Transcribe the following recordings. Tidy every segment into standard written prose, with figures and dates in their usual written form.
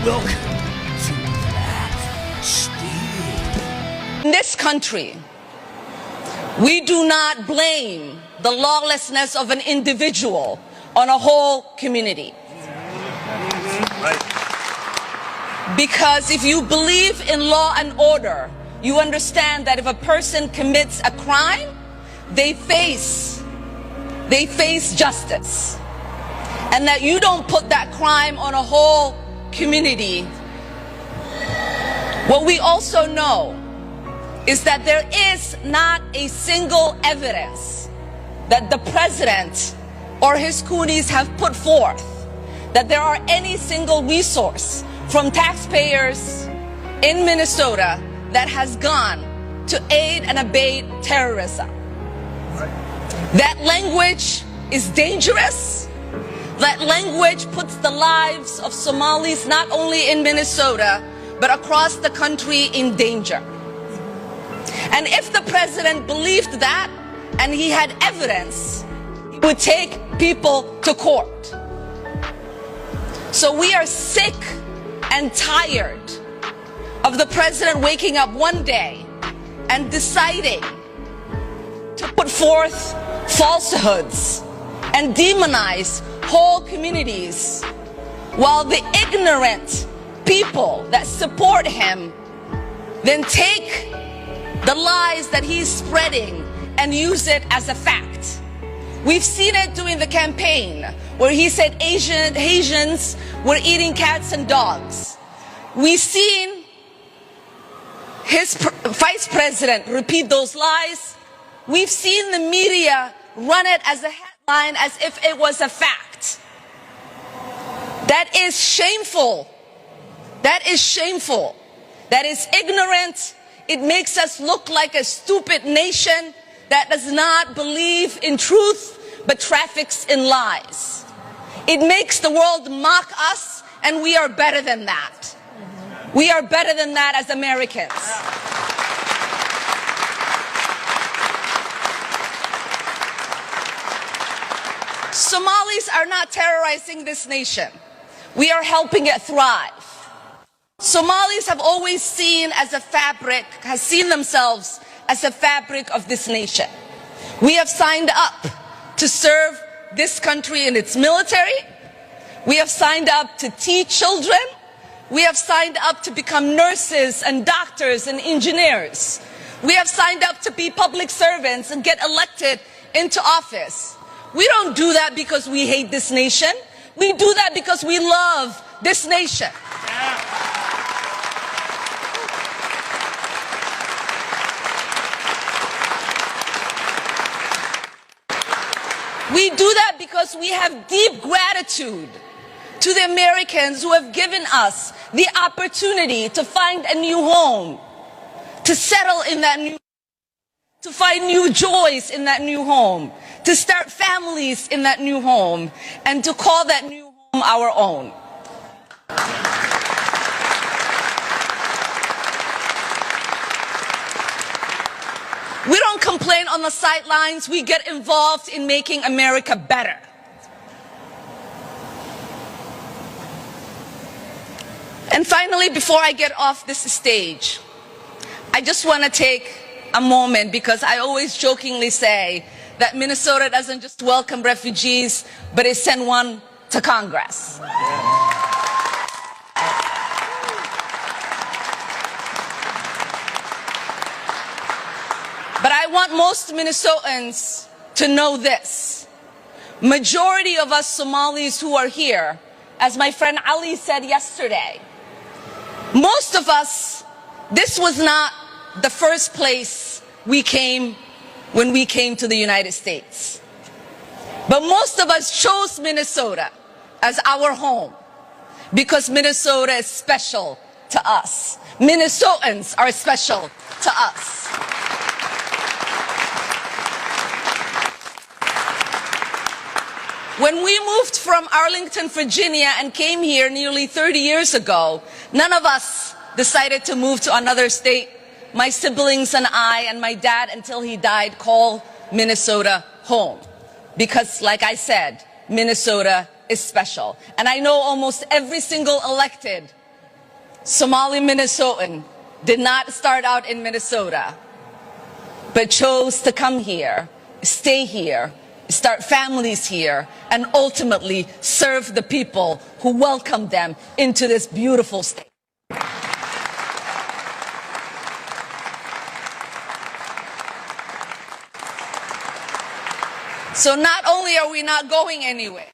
Welcome to that stage. In this country, we do not blame the lawlessness of an individual on a whole community. Because if you believe in law and order, you understand that if a person commits a crime, they face justice. And that you don't put that crime on a whole community. What we also know is that there is not a single evidence that the president or his coonies have put forth that there are any single resource from taxpayers in Minnesota that has gone to aid and abet terrorism. That language is dangerous. That language puts the lives of Somalis not only in Minnesota but across the country in danger. And if the president believed that and he had evidence, he would take people to court. So we are sick and tired of the president waking up one day and deciding to put forth falsehoods and demonize whole communities, while the ignorant people that support him then take the lies that he's spreading and use it as a fact. We've seen it during the campaign where he said Asians were eating cats and dogs. We've seen his vice president repeat those lies. We've seen the media run it as a headline as if it was a fact. That is shameful. That is shameful. That is ignorant. It makes us look like a stupid nation that does not believe in truth but traffics in lies. It makes the world mock us, and we are better than that. We are better than that as Americans. Somalis are not terrorizing this nation. We are helping it thrive. Somalis have always seen themselves as a fabric of this nation. We have signed up to serve this country in its military. We have signed up to teach children. We have signed up to become nurses and doctors and engineers. We have signed up to be public servants and get elected into office. We don't do that because we hate this nation. We do that because we love this nation. We do that because we have deep gratitude to the Americans who have given us the opportunity to find a new home, to settle in that new home, to find new joys in that new home, to start families in that new home, and to call that new home our own. We don't complain on the sidelines. We get involved in making America better. And finally, before I get off this stage, I just want to take a moment, because I always jokingly say that Minnesota doesn't just welcome refugees, but it sent one to Congress. But I want most Minnesotans to know this. Majority of us Somalis who are here, as my friend Ali said yesterday, most of us, this was not the first place we came when we came to the United States. But most of us chose Minnesota as our home because Minnesota is special to us. Minnesotans are special to us. When we moved from Arlington, Virginia and came here nearly 30 years ago, none of us decided to move to another state. My siblings and I and my dad, until he died, called Minnesota home. Because, like I said, Minnesota is special. And I know almost every single elected Somali Minnesotan did not start out in Minnesota, but chose to come here, stay here, start families here, and ultimately serve the people who welcomed them into this beautiful state. So not only are we not going anywhere,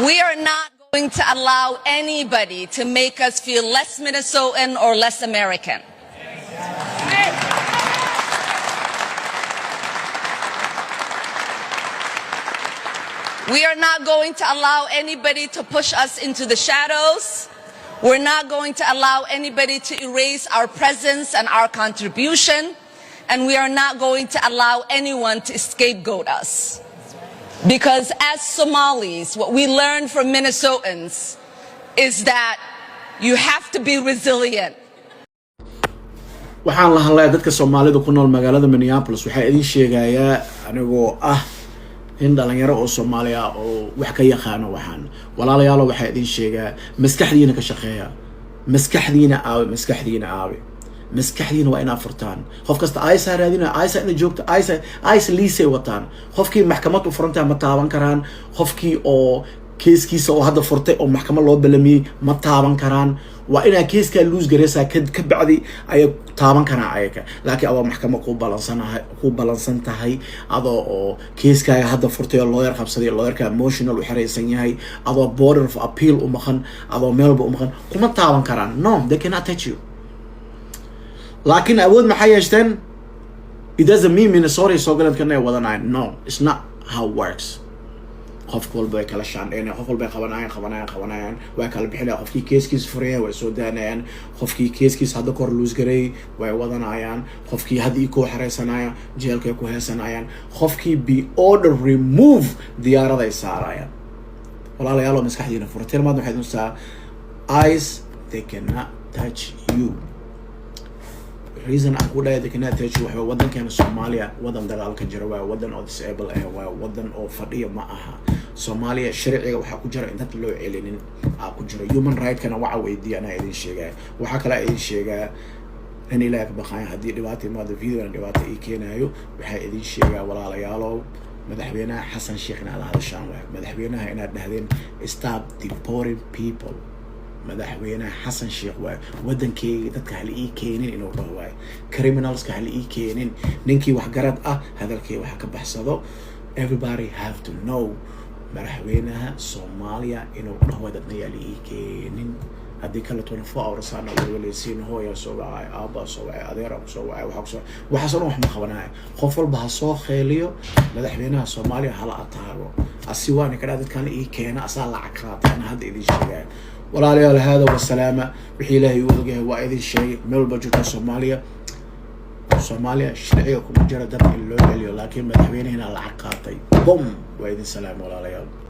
we are not going to allow anybody to make us feel less Minnesotan or less American. We are not going to allow anybody to push us into the shadows. We're not going to allow anybody to erase our presence and our contribution. And we are not going to allow anyone to scapegoat us. Because as Somalis, what we learned from Minnesotans is that you have to be resilient. waxaan la hadlayaa dadka Soomaalida ku nool magaalada Minneapolis waxa idin sheegayaa anigoo in dhalinyaro oo Soomaali ah oo wax ka yaqaan waxaan walaalayaal waxa idin sheegaa maskaxdiina ka shaqeeya maskaxdiina waa ina furtaan qof kasta aysa raadina aysa ina joogto aysa liisay wataan qofkii maxkamad u furanta ma taaban karaan qofkii oo keeskiisa oo hadda furtay oo maxkamad loo balamiyay ma taaban karaan waa ina keeska loose gareysa ka bacdi ay taaban karaan ayaka laakiin awa maxkamad ku balansan tahay adoo oo keeskaaga hadda furtay oo lawyer qabsaday lawyerka emotional u xireysan yahay adoo border of appeal u maqan adoo meelba u maqan kuma taaban karaan no they cannot touch you laakiin awood maxay yeeshteen it doesn't mean Minnesota soo galan kana wadanay no it's not how it works qof walba ay kala shaandeen qof walba qabanayaan waa kala bixinaa qofkii keeskiisa furaya way soo daanayaan qofkii keeskiisa hadda kor loose garay way wadanayaan qofkii hadii ku xareysanaya jeelka ku heesanayaan qofkii be order remove diyaarada ay saarayaan walaalayaal maskaxdiina furteen maad waxay dunsaa eyes they cannot touch you reason I would have taken that to have one can Somalia, one that I'll conjure, one or disable, one or Fadia Maaha. Somalia, Sherry, Hakujara, and that low alien, Akujara, human right can away Diana Edin Shega, Wahakala Edin Shega, any like behind had the Devati mother video and Devati Ekenayo, Edin Shega, Walayalo, Madhavina, Hassan Sheikh and Al Shanwa, Madhavina, and Adin, stop deporting people. madaxweynaha Hassan Sheikh waa wadankii dadka hal ii keenin inuu dhawaay criminals ka hal ii keenin ninkii wax garad ah hadalkii wax ka baxsado everybody have to know madaxweynaha Soomaaliya inuu dhawaay dadna hal ii keenin hadii kala 24 hours aan waleeysiin hooyo soo wacay aaba soo wacay adeer soo wacay waxa soo wax ma qabanay qof walba ha soo khayliyo madaxweynaha Soomaaliya hala ataaro asiwaani kada dadkan ii keena asaa lacag qaatan hadda idin sheegay walaalayaal hada wasalaama wixii ilaahay uu ogahay waa idin sheegay meel bajirta Soomaaliya sharciga kuma jira dad in loo celiyo laakiin madaxweynaha lacag qaatay bum waa idin salaam walaalayaal